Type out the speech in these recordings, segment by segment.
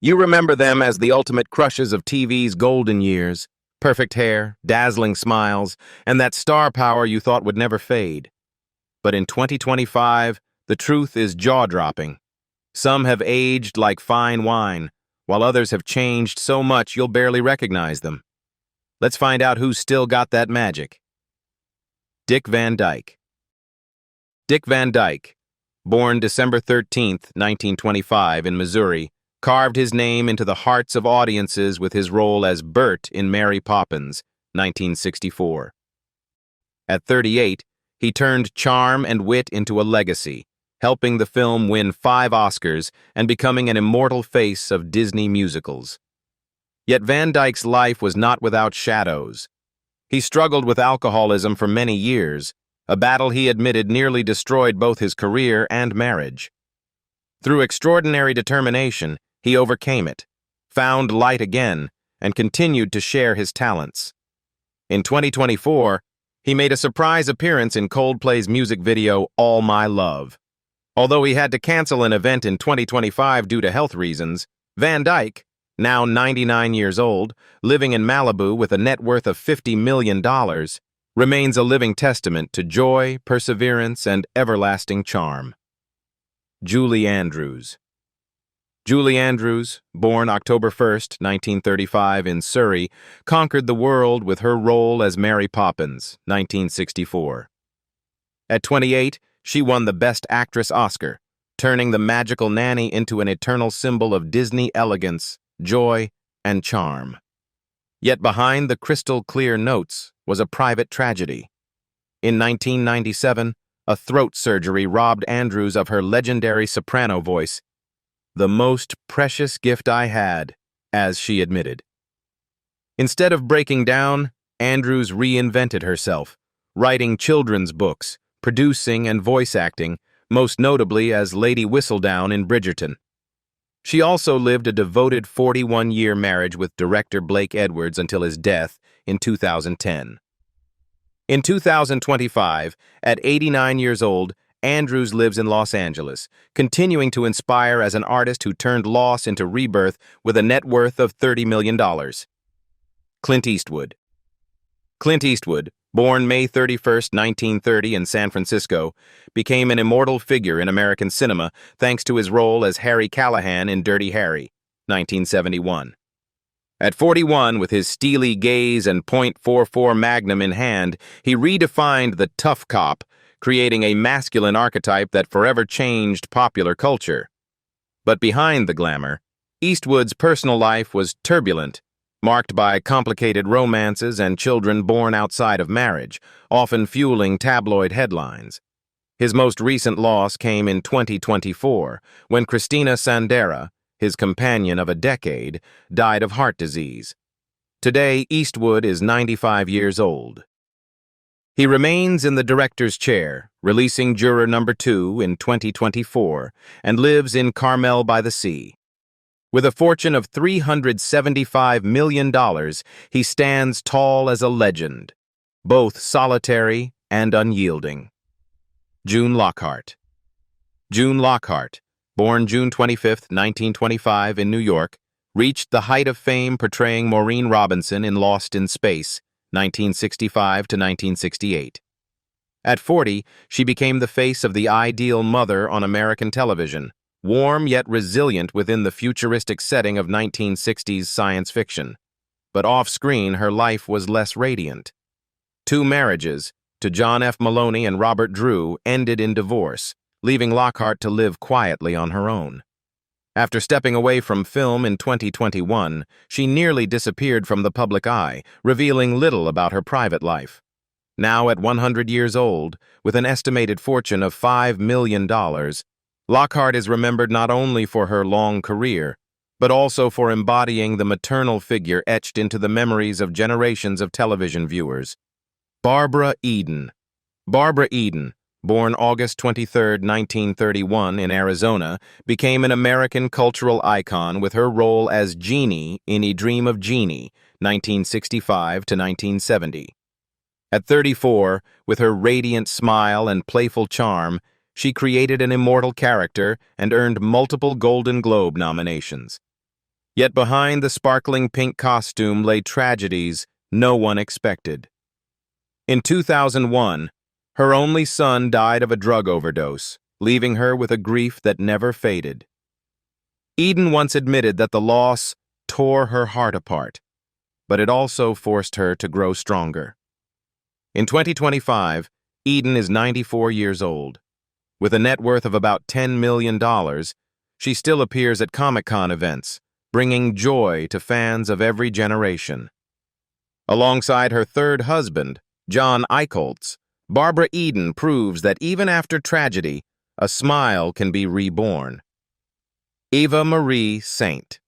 You remember them as the ultimate crushes of TV's golden years. Perfect hair, dazzling smiles, and that star power you thought would never fade. But in 2025, the truth is jaw-dropping. Some have aged like fine wine, while others have changed so much you'll barely recognize them. Let's find out who's still got that magic. Dick Van Dyke. Dick Van Dyke, born December 13, 1925 in Missouri, carved his name into the hearts of audiences with his role as Bert in Mary Poppins, 1964. At 38, he turned charm and wit into a legacy, helping the film win 5 Oscars and becoming an immortal face of Disney musicals. Yet Van Dyke's life was not without shadows. He struggled with alcoholism for many years, a battle he admitted nearly destroyed both his career and marriage. Through extraordinary determination, he overcame it, found light again, and continued to share his talents. In 2024, he made a surprise appearance in Coldplay's music video All My Love. Although he had to cancel an event in 2025 due to health reasons, Van Dyke, now 99 years old, living in Malibu with a net worth of $50 million, remains a living testament to joy, perseverance, and everlasting charm. Julie Andrews. Julie Andrews, born October 1, 1935 in Surrey, conquered the world with her role as Mary Poppins, 1964. At 28, she won the Best Actress Oscar, turning the magical nanny into an eternal symbol of Disney elegance, joy, and charm. Yet behind the crystal-clear notes was a private tragedy. In 1997, a throat surgery robbed Andrews of her legendary soprano voice, "the most precious gift I had," as she admitted. Instead of breaking down, Andrews reinvented herself, writing children's books, producing and voice acting, most notably as Lady Whistledown in Bridgerton. She also lived a devoted 41-year marriage with director Blake Edwards until his death in 2010. In 2025, at 89 years old, Andrews lives in Los Angeles, continuing to inspire as an artist who turned loss into rebirth with a net worth of $30 million. Clint Eastwood. Clint Eastwood, born May 31, 1930 in San Francisco, became an immortal figure in American cinema thanks to his role as Harry Callahan in Dirty Harry, 1971. At 41, with his steely gaze and .44 Magnum in hand, he redefined the tough cop, creating a masculine archetype that forever changed popular culture. But behind the glamour, Eastwood's personal life was turbulent, marked by complicated romances and children born outside of marriage, often fueling tabloid headlines. His most recent loss came in 2024, when Christina Sandera, his companion of a decade, died of heart disease. Today, Eastwood is 95 years old. He remains in the director's chair, releasing Juror No. 2 in 2024, and lives in Carmel by the Sea. With a fortune of $375 million, he stands tall as a legend, both solitary and unyielding. June Lockhart. June Lockhart, born June 25, 1925 in New York, reached the height of fame portraying Maureen Robinson in Lost in Space, 1965 to 1968. At 40, she became the face of the ideal mother on American television, warm yet resilient within the futuristic setting of 1960s science fiction. But off-screen, her life was less radiant. 2 marriages, to John F. Maloney and Robert Drew, ended in divorce, leaving Lockhart to live quietly on her own. After stepping away from film in 2021, she nearly disappeared from the public eye, revealing little about her private life. Now at 100 years old, with an estimated fortune of $5 million, Lockhart is remembered not only for her long career, but also for embodying the maternal figure etched into the memories of generations of television viewers. Barbara Eden. Barbara Eden, born August 23, 1931 in Arizona, became an American cultural icon with her role as Jeannie in A Dream of Jeannie, 1965 to 1970. At 34, with her radiant smile and playful charm, she created an immortal character and earned multiple Golden Globe nominations. Yet behind the sparkling pink costume lay tragedies no one expected. In 2001, her only son died of a drug overdose, leaving her with a grief that never faded. Eden once admitted that the loss tore her heart apart, but it also forced her to grow stronger. In 2025, Eden is 94 years old. With a net worth of about $10 million, she still appears at Comic-Con events, bringing joy to fans of every generation. Alongside her third husband, John Eichholtz, Barbara Eden proves that even after tragedy, a smile can be reborn. Eva Marie Saint.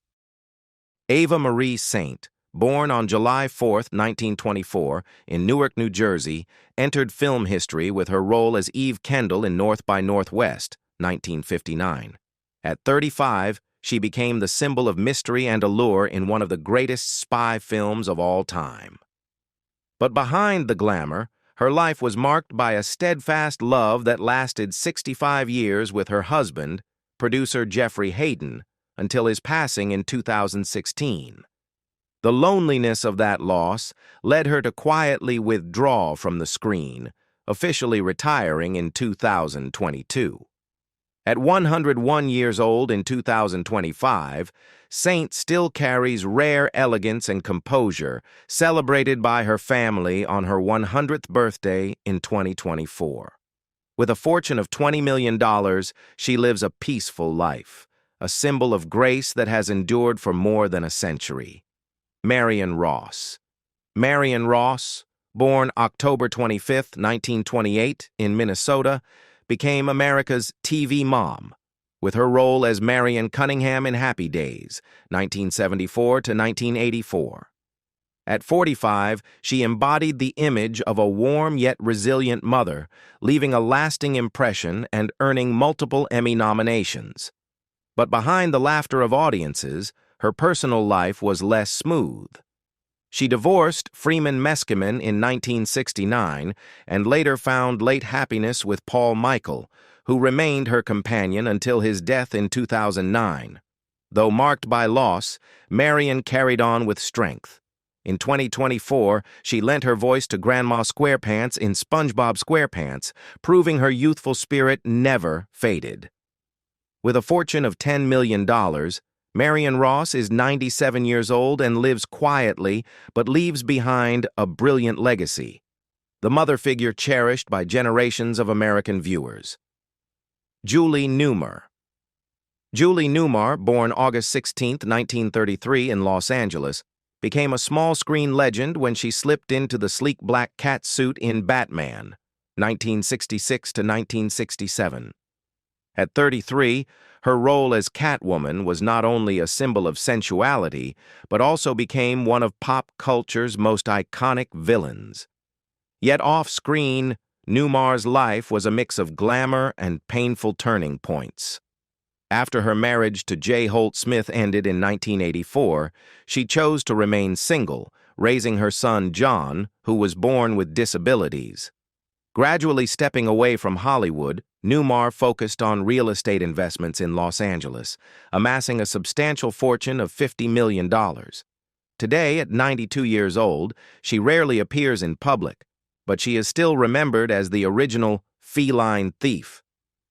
Eva Marie Saint, born on July 4, 1924, in Newark, New Jersey, entered film history with her role as Eve Kendall in North by Northwest, 1959. At 35, she became the symbol of mystery and allure in one of the greatest spy films of all time. But behind the glamour, her life was marked by a steadfast love that lasted 65 years with her husband, producer Jeffrey Hayden, until his passing in 2016. The loneliness of that loss led her to quietly withdraw from the screen, officially retiring in 2022. At 101 years old in 2025, Saint still carries rare elegance and composure, celebrated by her family on her 100th birthday in 2024. With a fortune of $20 million, she lives a peaceful life, a symbol of grace that has endured for more than a century. Marion Ross. Marion Ross, born October 25, 1928, in Minnesota, became America's TV mom, with her role as Marion Cunningham in Happy Days, 1974 to 1984. At 45, she embodied the image of a warm yet resilient mother, leaving a lasting impression and earning multiple Emmy nominations. But behind the laughter of audiences, her personal life was less smooth. She divorced Freeman Meskimen in 1969 and later found late happiness with Paul Michael, who remained her companion until his death in 2009. Though marked by loss, Marion carried on with strength. In 2024, she lent her voice to Grandma SquarePants in SpongeBob SquarePants, proving her youthful spirit never faded. With a fortune of $10 million, Marion Ross is 97 years old and lives quietly, but leaves behind a brilliant legacy, the mother figure cherished by generations of American viewers. Julie Newmar. Julie Newmar, born August 16, 1933 in Los Angeles, became a small-screen legend when she slipped into the sleek black cat suit in Batman, 1966 to 1967. At 33, her role as Catwoman was not only a symbol of sensuality, but also became one of pop culture's most iconic villains. Yet off-screen, Newmar's life was a mix of glamour and painful turning points. After her marriage to J. Holt Smith ended in 1984, she chose to remain single, raising her son John, who was born with disabilities. Gradually stepping away from Hollywood, Newmar focused on real estate investments in Los Angeles, amassing a substantial fortune of $50 million. Today, at 92 years old, she rarely appears in public, but she is still remembered as the original feline thief.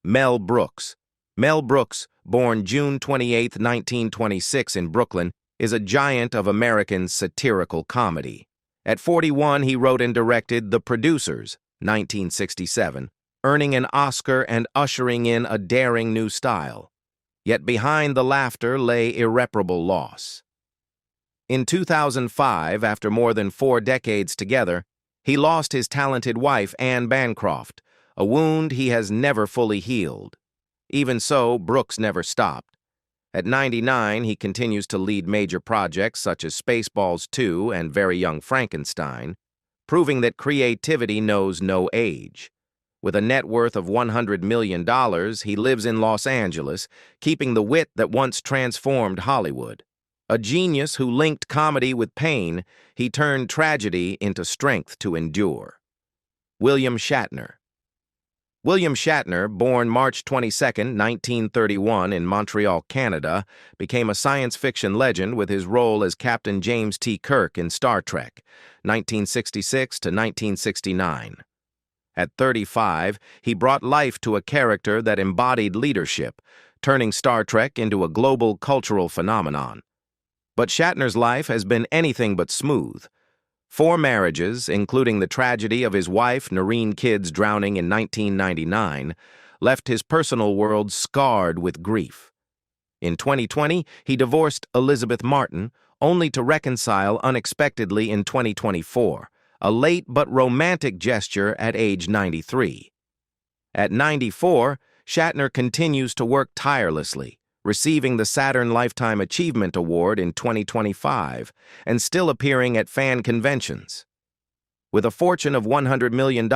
Mel Brooks. Mel Brooks, born June 28, 1926 in Brooklyn, is a giant of American satirical comedy. At 41, he wrote and directed The Producers, 1967, earning an Oscar and ushering in a daring new style. Yet behind the laughter lay irreparable loss. In 2005, after more than 4 decades together, he lost his talented wife, Anne Bancroft, a wound he has never fully healed. Even so, Brooks never stopped. At 99, he continues to lead major projects such as Spaceballs 2 and Very Young Frankenstein, proving that creativity knows no age. With a net worth of $100 million, he lives in Los Angeles, keeping the wit that once transformed Hollywood. A genius who linked comedy with pain, he turned tragedy into strength to endure. William Shatner. William Shatner, born March 22, 1931 in Montreal, Canada, became a science fiction legend with his role as Captain James T. Kirk in Star Trek, 1966 to 1969. At 35, he brought life to a character that embodied leadership, turning Star Trek into a global cultural phenomenon. But Shatner's life has been anything but smooth. 4 marriages, including the tragedy of his wife Noreen Kid's drowning in 1999, left his personal world scarred with grief. In 2020, he divorced Elizabeth Martin, only to reconcile unexpectedly in 2024, a late but romantic gesture at age 93. At 94, Shatner continues to work tirelessly, receiving the Saturn Lifetime Achievement Award in 2025 and still appearing at fan conventions. With a fortune of $100 million,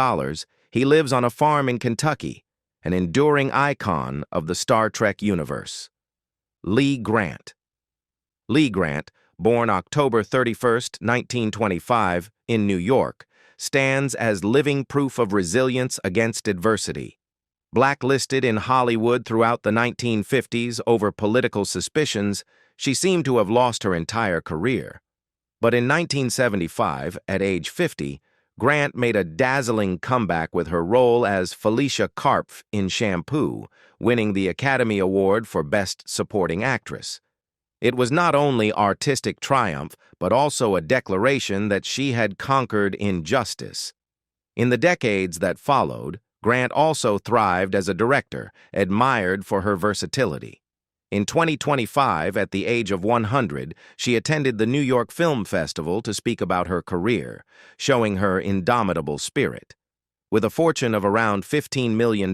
he lives on a farm in Kentucky, an enduring icon of the Star Trek universe. Lee Grant. Lee Grant, born October 31, 1925, in New York, stands as living proof of resilience against adversity. Blacklisted in Hollywood throughout the 1950s over political suspicions, she seemed to have lost her entire career. But in 1975, at age 50, Grant made a dazzling comeback with her role as Felicia Karpf in Shampoo, winning the Academy Award for Best Supporting Actress. It was not only artistic triumph, but also a declaration that she had conquered injustice. In the decades that followed, Grant also thrived as a director, admired for her versatility. In 2025, at the age of 100, she attended the New York Film Festival to speak about her career, showing her indomitable spirit. With a fortune of around $15 million,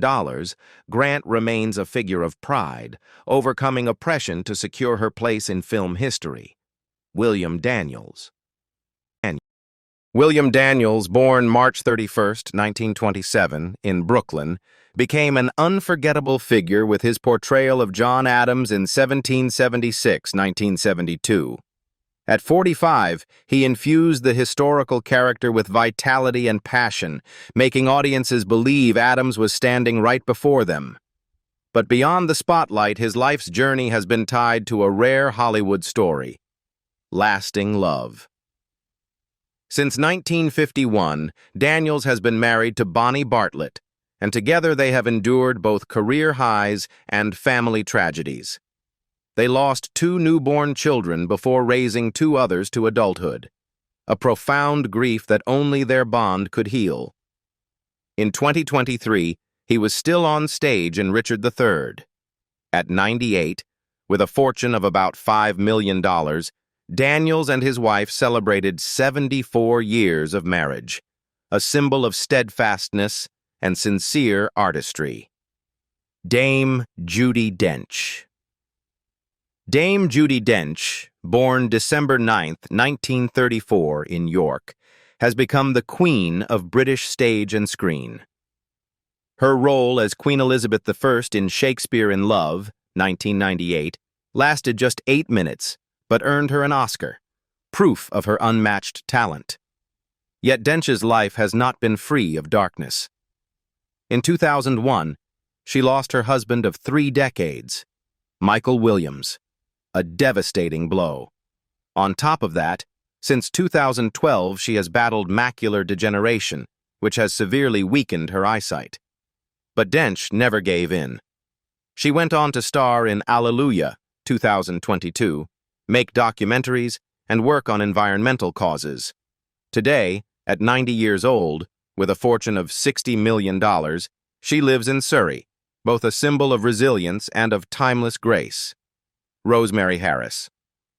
Grant remains a figure of pride, overcoming oppression to secure her place in film history. William Daniels. William Daniels, born March 31, 1927, in Brooklyn, became an unforgettable figure with his portrayal of John Adams in 1776-1972. At 45, he infused the historical character with vitality and passion, making audiences believe Adams was standing right before them. But beyond the spotlight, his life's journey has been tied to a rare Hollywood story: lasting love. Since 1951, Daniels has been married to Bonnie Bartlett, and together they have endured both career highs and family tragedies. They lost 2 newborn children before raising 2 others to adulthood, a profound grief that only their bond could heal. In 2023, he was still on stage in Richard III. At 98, with a fortune of about $5 million, Daniels and his wife celebrated 74 years of marriage, a symbol of steadfastness and sincere artistry. Dame Judi Dench. Dame Judi Dench, born December 9, 1934, in York, has become the queen of British stage and screen. Her role as Queen Elizabeth I in Shakespeare in Love, 1998, lasted just 8 minutes, but earned her an Oscar, proof of her unmatched talent. Yet Dench's life has not been free of darkness. In 2001, she lost her husband of 3 decades, Michael Williams, a devastating blow. On top of that, since 2012 she has battled macular degeneration, which has severely weakened her eyesight. But Dench never gave in. She went on to star in Alleluia, 2022, make documentaries, and work on environmental causes. Today, at 90 years old, with a fortune of $60 million, she lives in Surrey, both a symbol of resilience and of timeless grace. Rosemary Harris.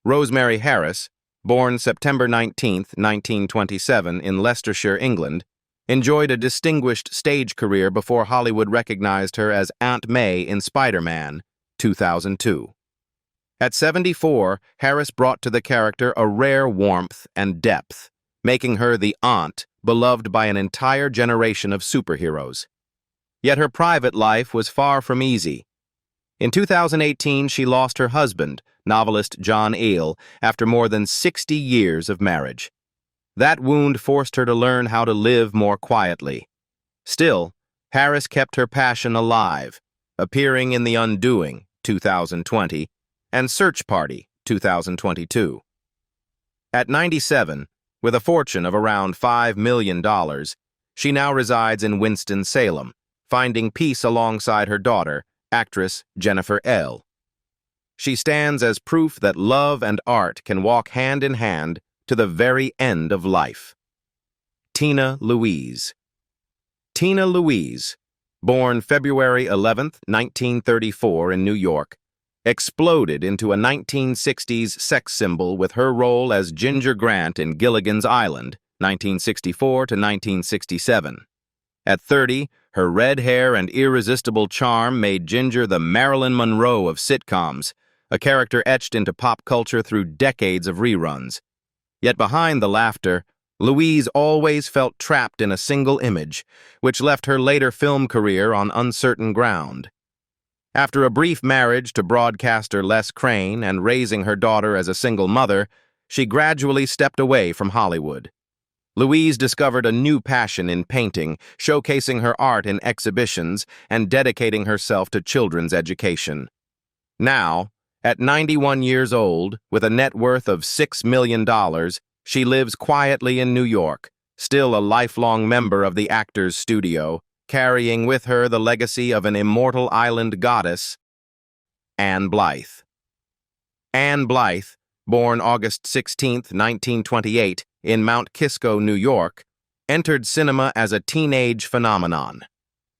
Rosemary Harris, born September 19, 1927, in Leicestershire, England, enjoyed a distinguished stage career before Hollywood recognized her as Aunt May in Spider-Man, 2002. At 74, Harris brought to the character a rare warmth and depth, making her the aunt beloved by an entire generation of superheroes. Yet her private life was far from easy. In 2018, she lost her husband, novelist John Eel, after more than 60 years of marriage. That wound forced her to learn how to live more quietly. Still, Harris kept her passion alive, appearing in The Undoing, 2020, and Search Party, 2022. At 97, with a fortune of around $5 million, she now resides in Winston-Salem, finding peace alongside her daughter, actress Jennifer L. She stands as proof that love and art can walk hand in hand to the very end of life. Tina Louise. Tina Louise, born February 11, 1934 in New York, exploded into a 1960s sex symbol with her role as Ginger Grant in Gilligan's Island, 1964 to 1967. At 30, her red hair and irresistible charm made Ginger the Marilyn Monroe of sitcoms, a character etched into pop culture through decades of reruns. Yet behind the laughter, Louise always felt trapped in a single image, which left her later film career on uncertain ground. After a brief marriage to broadcaster Les Crane and raising her daughter as a single mother, she gradually stepped away from Hollywood. Louise discovered a new passion in painting, showcasing her art in exhibitions and dedicating herself to children's education. Now, at 91 years old, with a net worth of $6 million, she lives quietly in New York, still a lifelong member of the Actors Studio, carrying with her the legacy of an immortal island goddess, Anne Blyth. Anne Blyth, born August 16, 1928, in Mount Kisco, New York, entered cinema as a teenage phenomenon.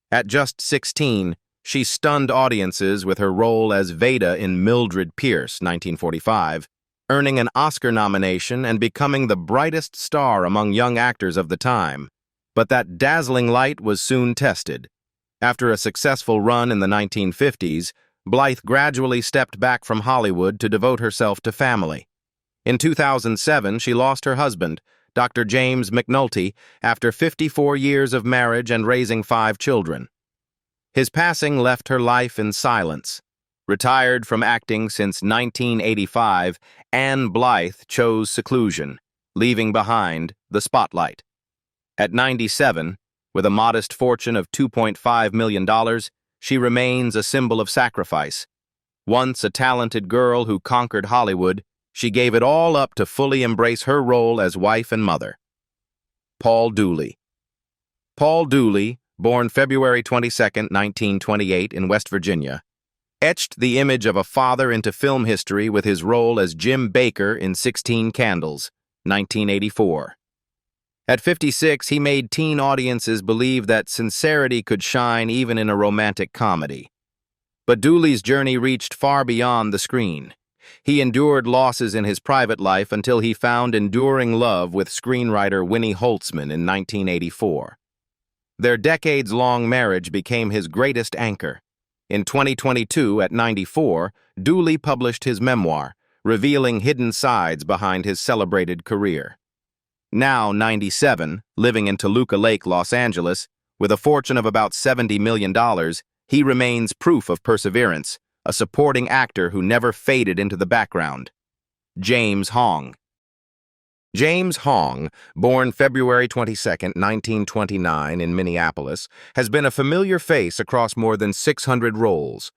At just 16, she stunned audiences with her role as Veda in Mildred Pierce, 1945, earning an Oscar nomination and becoming the brightest star among young actors of the time. But that dazzling light was soon tested. After a successful run in the 1950s, Blyth gradually stepped back from Hollywood to devote herself to family. In 2007, she lost her husband, Dr. James McNulty, after 54 years of marriage and raising 5 children. His passing left her life in silence. Retired from acting since 1985, Anne Blyth chose seclusion, leaving behind the spotlight. At 97, with a modest fortune of $2.5 million, she remains a symbol of sacrifice. Once a talented girl who conquered Hollywood, she gave it all up to fully embrace her role as wife and mother. Paul Dooley. Paul Dooley, born February 22, 1928 in West Virginia, etched the image of a father into film history with his role as Jim Baker in 16 Candles, 1984. At 56, he made teen audiences believe that sincerity could shine even in a romantic comedy. But Dooley's journey reached far beyond the screen. He endured losses in his private life until he found enduring love with screenwriter Winnie Holtzman in 1984. Their decades-long marriage became his greatest anchor. In 2022, at 94, Dooley published his memoir, revealing hidden sides behind his celebrated career. Now 97, living in Toluca Lake, Los Angeles, with a fortune of about $70 million, he remains proof of perseverance, a supporting actor who never faded into the background. James Hong. James Hong, born February 22, 1929 in Minneapolis, has been a familiar face across more than 600 roles.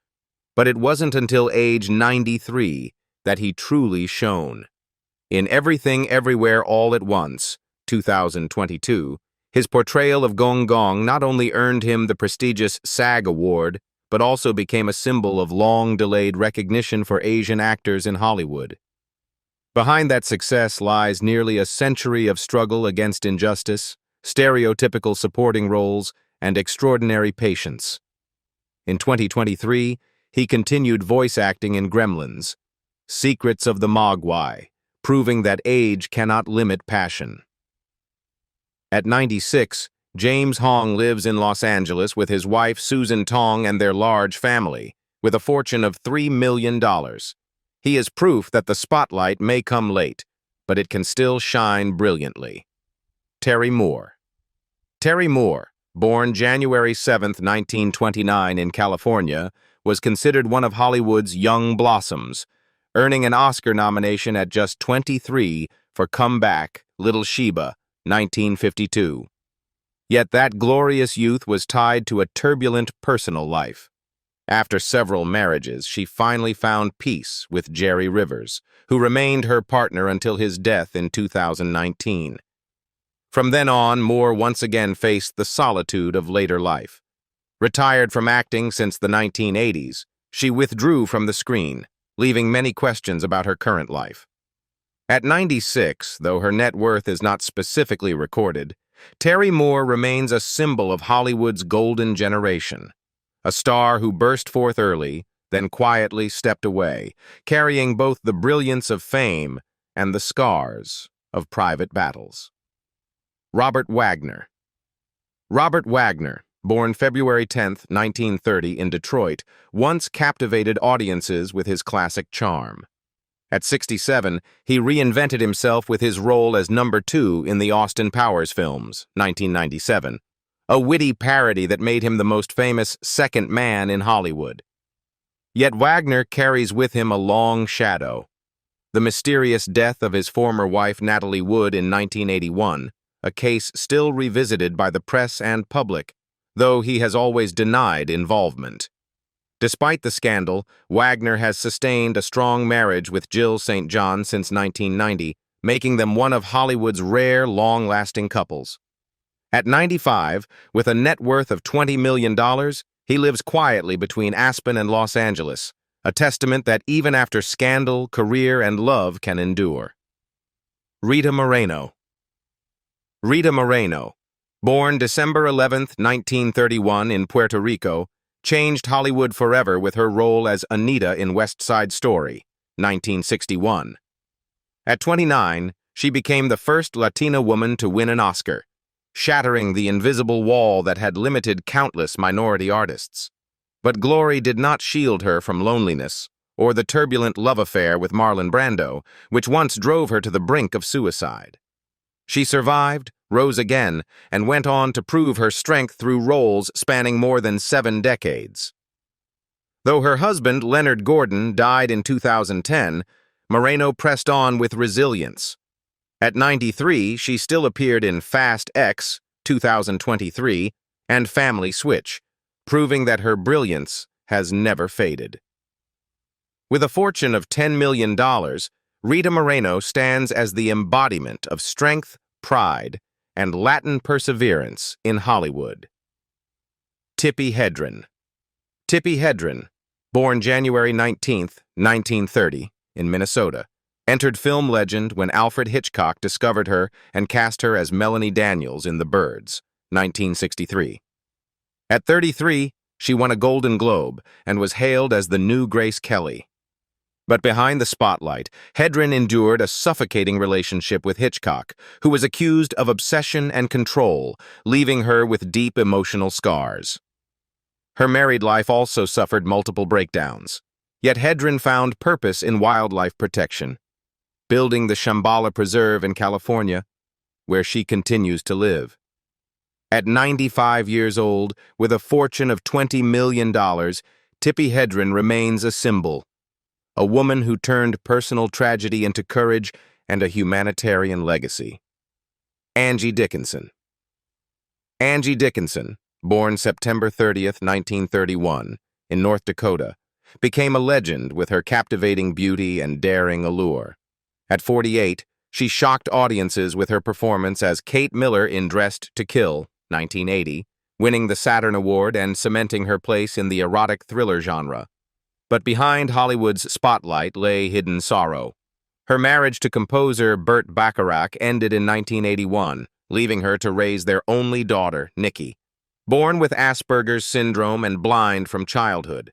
But it wasn't until age 93 that he truly shone. In Everything Everywhere All at Once, 2022, his portrayal of Gong Gong not only earned him the prestigious SAG Award, but also became a symbol of long-delayed recognition for Asian actors in Hollywood. Behind that success lies nearly a century of struggle against injustice, stereotypical supporting roles, and extraordinary patience. In 2023, he continued voice acting in Gremlins, Secrets of the Mogwai, proving that age cannot limit passion. At 96, James Hong lives in Los Angeles with his wife Susan Tong and their large family, with a fortune of $3 million. He is proof that the spotlight may come late, but it can still shine brilliantly. Terry Moore. Terry Moore, born January 7, 1929 in California, was considered one of Hollywood's young blossoms, earning an Oscar nomination at just 23 for Come Back, Little Sheba, 1952. Yet that glorious youth was tied to a turbulent personal life. After several marriages, she finally found peace with Jerry Rivers, who remained her partner until his death in 2019. From then on, Moore once again faced the solitude of later life. Retired from acting since the 1980s, she withdrew from the screen, leaving many questions about her current life. At 96, though her net worth is not specifically recorded, Terry Moore remains a symbol of Hollywood's golden generation. A star who burst forth early, then quietly stepped away, carrying both the brilliance of fame and the scars of private battles. Robert Wagner. Robert Wagner, born February 10, 1930 in Detroit, once captivated audiences with his classic charm. At 67, he reinvented himself with his role as number 2 in the Austin Powers films, 1997. A witty parody that made him the most famous second man in Hollywood. Yet Wagner carries with him a long shadow. The mysterious death of his former wife Natalie Wood in 1981, a case still revisited by the press and public, though he has always denied involvement. Despite the scandal, Wagner has sustained a strong marriage with Jill St. John since 1990, making them one of Hollywood's rare, long-lasting couples. At 95, with a net worth of $20 million, he lives quietly between Aspen and Los Angeles, a testament that even after scandal, career, and love can endure. Rita Moreno. Rita Moreno, born December 11, 1931 in Puerto Rico, changed Hollywood forever with her role as Anita in West Side Story, 1961. At 29, she became the first Latina woman to win an Oscar, shattering the invisible wall that had limited countless minority artists. But glory did not shield her from loneliness, or the turbulent love affair with Marlon Brando, which once drove her to the brink of suicide. She survived, rose again, and went on to prove her strength through roles spanning more than 7 decades. Though her husband, Leonard Gordon, died in 2010, Moreno pressed on with resilience. At 93, she still appeared in Fast X, 2023, and Family Switch, proving that her brilliance has never faded. With a fortune of $10 million, Rita Moreno stands as the embodiment of strength, pride, and Latin perseverance in Hollywood. Tippi Hedren. Tippi Hedren, born January 19, 1930, in Minnesota, entered film legend when Alfred Hitchcock discovered her and cast her as Melanie Daniels in The Birds, 1963. At 33, she won a Golden Globe and was hailed as the new Grace Kelly. But behind the spotlight, Hedren endured a suffocating relationship with Hitchcock, who was accused of obsession and control, leaving her with deep emotional scars. Her married life also suffered multiple breakdowns. Yet Hedren found purpose in wildlife protection, building the Shambhala Preserve in California, where she continues to live. At 95 years old, with a fortune of $20 million, Tippi Hedren remains a symbol, a woman who turned personal tragedy into courage and a humanitarian legacy. Angie Dickinson. Angie Dickinson, born September 30, 1931, in North Dakota, became a legend with her captivating beauty and daring allure. At 48, she shocked audiences with her performance as Kate Miller in Dressed to Kill, 1980, winning the Saturn Award and cementing her place in the erotic thriller genre. But behind Hollywood's spotlight lay hidden sorrow. Her marriage to composer Burt Bacharach ended in 1981, leaving her to raise their only daughter, Nikki, born with Asperger's syndrome and blind from childhood.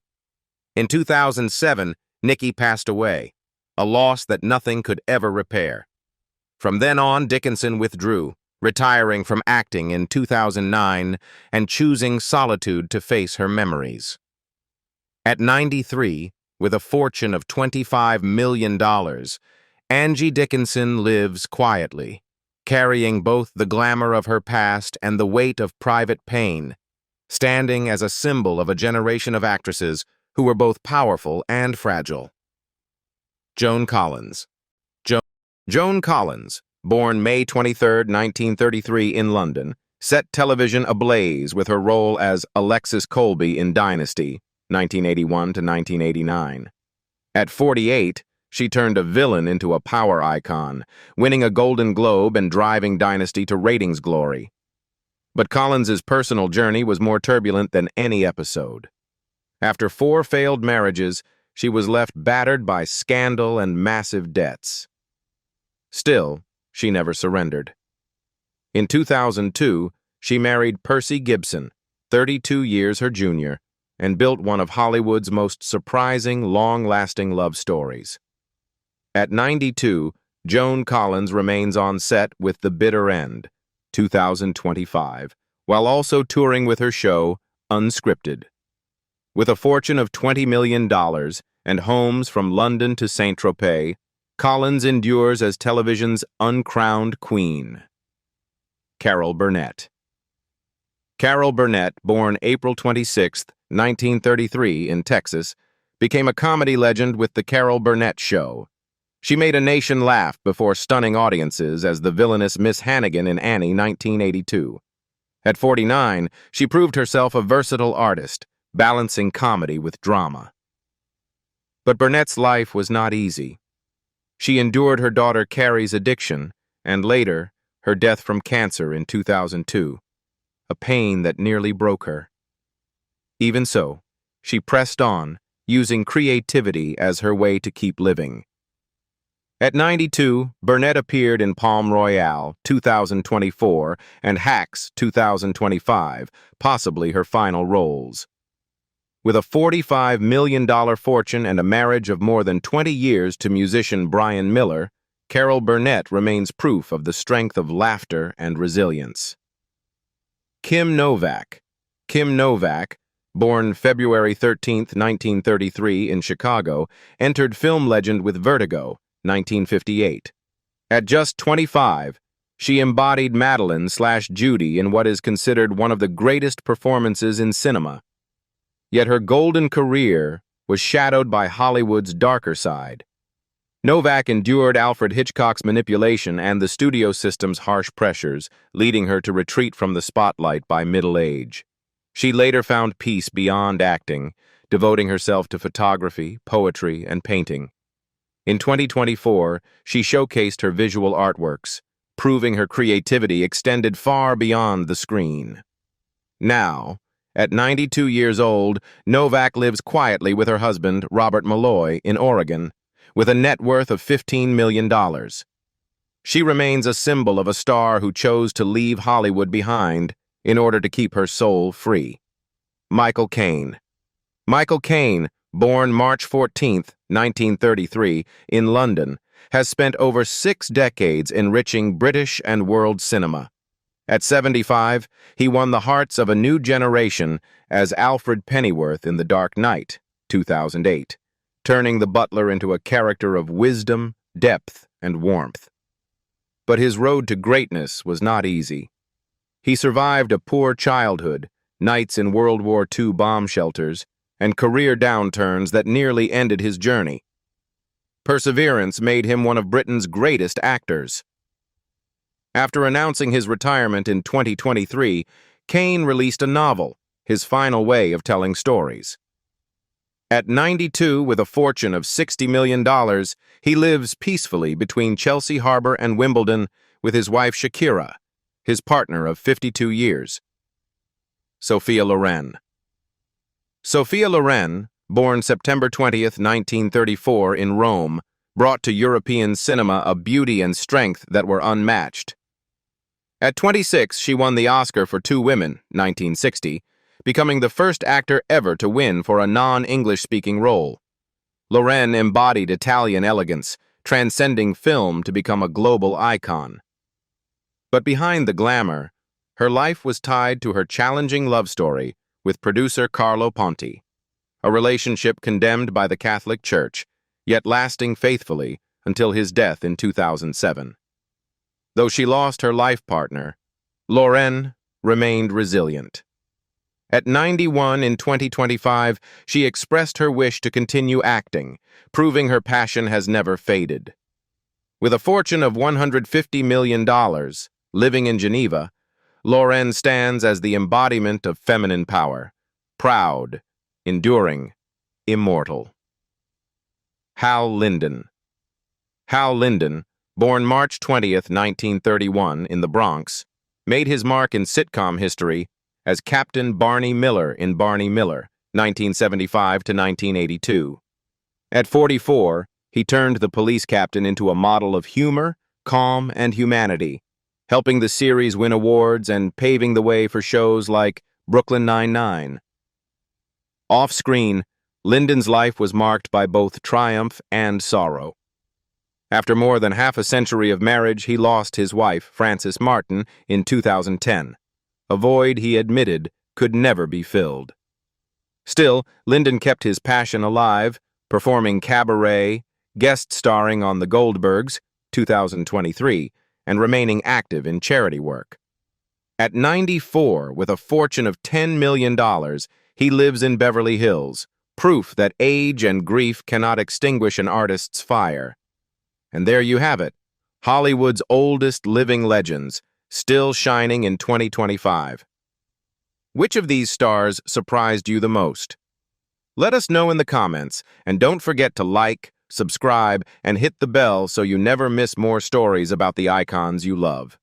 In 2007, Nikki passed away, a loss that nothing could ever repair. From then on, Dickinson withdrew, retiring from acting in 2009 and choosing solitude to face her memories. At 93, with a fortune of $25 million, Angie Dickinson lives quietly, carrying both the glamour of her past and the weight of private pain, standing as a symbol of a generation of actresses who were both powerful and fragile. Joan Collins. Joan Collins, born May 23, 1933 in London, set television ablaze with her role as Alexis Colby in Dynasty, 1981 to 1989. At 48, she turned a villain into a power icon, winning a Golden Globe and driving Dynasty to ratings glory. But Collins's personal journey was more turbulent than any episode. After 4 failed marriages, she was left battered by scandal and massive debts. Still, she never surrendered. In 2002, she married Percy Gibson, 32 years her junior, and built one of Hollywood's most surprising, long-lasting love stories. At 92, Joan Collins remains on set with The Bitter End, 2025, while also touring with her show, Unscripted. With a fortune of $20 million and homes from London to Saint-Tropez, Collins endures as television's uncrowned queen. Carol Burnett. Carol Burnett, born April 26, 1933, in Texas, became a comedy legend with The Carol Burnett Show. She made a nation laugh before stunning audiences as the villainous Miss Hannigan in Annie, 1982. At 49, she proved herself a versatile artist, balancing comedy with drama. But Burnett's life was not easy. She endured her daughter Carrie's addiction, and later, her death from cancer in 2002, a pain that nearly broke her. Even so, she pressed on, using creativity as her way to keep living. At 92, Burnett appeared in Palm Royale, 2024, and Hacks, 2025, possibly her final roles. With a $45 million fortune and a marriage of more than 20 years to musician Brian Miller, Carol Burnett remains proof of the strength of laughter and resilience. Kim Novak. Kim Novak, born February 13, 1933, in Chicago, entered film legend with Vertigo, 1958. At just 25, she embodied Madeline/Judi in what is considered one of the greatest performances in cinema. Yet her golden career was shadowed by Hollywood's darker side. Novak endured Alfred Hitchcock's manipulation and the studio system's harsh pressures, leading her to retreat from the spotlight by middle age. She later found peace beyond acting, devoting herself to photography, poetry, and painting. In 2024, she showcased her visual artworks, proving her creativity extended far beyond the screen. Now, at 92 years old, Novak lives quietly with her husband, Robert Malloy, in Oregon, with a net worth of $15 million. She remains a symbol of a star who chose to leave Hollywood behind in order to keep her soul free. Michael Caine. Michael Caine, born March 14, 1933, in London, has spent over 6 decades enriching British and world cinema. At 75, he won the hearts of a new generation as Alfred Pennyworth in The Dark Knight, 2008, turning the butler into a character of wisdom, depth, and warmth. But his road to greatness was not easy. He survived a poor childhood, nights in World War II bomb shelters, and career downturns that nearly ended his journey. Perseverance made him one of Britain's greatest actors. After announcing his retirement in 2023, Caine released a novel, his final way of telling stories. At 92, with a fortune of $60 million, he lives peacefully between Chelsea Harbor and Wimbledon with his wife Shakira, his partner of 52 years. Sophia Loren. Sophia Loren, born September 20, 1934, in Rome, brought to European cinema a beauty and strength that were unmatched. At 26, she won the Oscar for Two Women, 1960, becoming the first actor ever to win for a non-English-speaking role. Loren embodied Italian elegance, transcending film to become a global icon. But behind the glamour, her life was tied to her challenging love story with producer Carlo Ponti, a relationship condemned by the Catholic Church, yet lasting faithfully until his death in 2007. Though she lost her life partner, Loren remained resilient. At 91 in 2025, she expressed her wish to continue acting, proving her passion has never faded. With a fortune of $150 million, living in Geneva, Loren stands as the embodiment of feminine power, proud, enduring, immortal. Hal Linden. Hal Linden, born March 20th, 1931, in the Bronx, made his mark in sitcom history as Captain Barney Miller in Barney Miller, 1975 to 1982. At 44, he turned the police captain into a model of humor, calm, and humanity, helping the series win awards and paving the way for shows like Brooklyn Nine-Nine. Off-screen, Linden's life was marked by both triumph and sorrow. After more than half a century of marriage, he lost his wife, Frances Martin, in 2010, a void he admitted could never be filled. Still, Linden kept his passion alive, performing cabaret, guest starring on The Goldbergs, 2023, and remaining active in charity work. At 94, with a fortune of $10 million, he lives in Beverly Hills, proof that age and grief cannot extinguish an artist's fire. And there you have it, Hollywood's oldest living legends, still shining in 2025. Which of these stars surprised you the most? Let us know in the comments, and don't forget to like, subscribe, and hit the bell so you never miss more stories about the icons you love.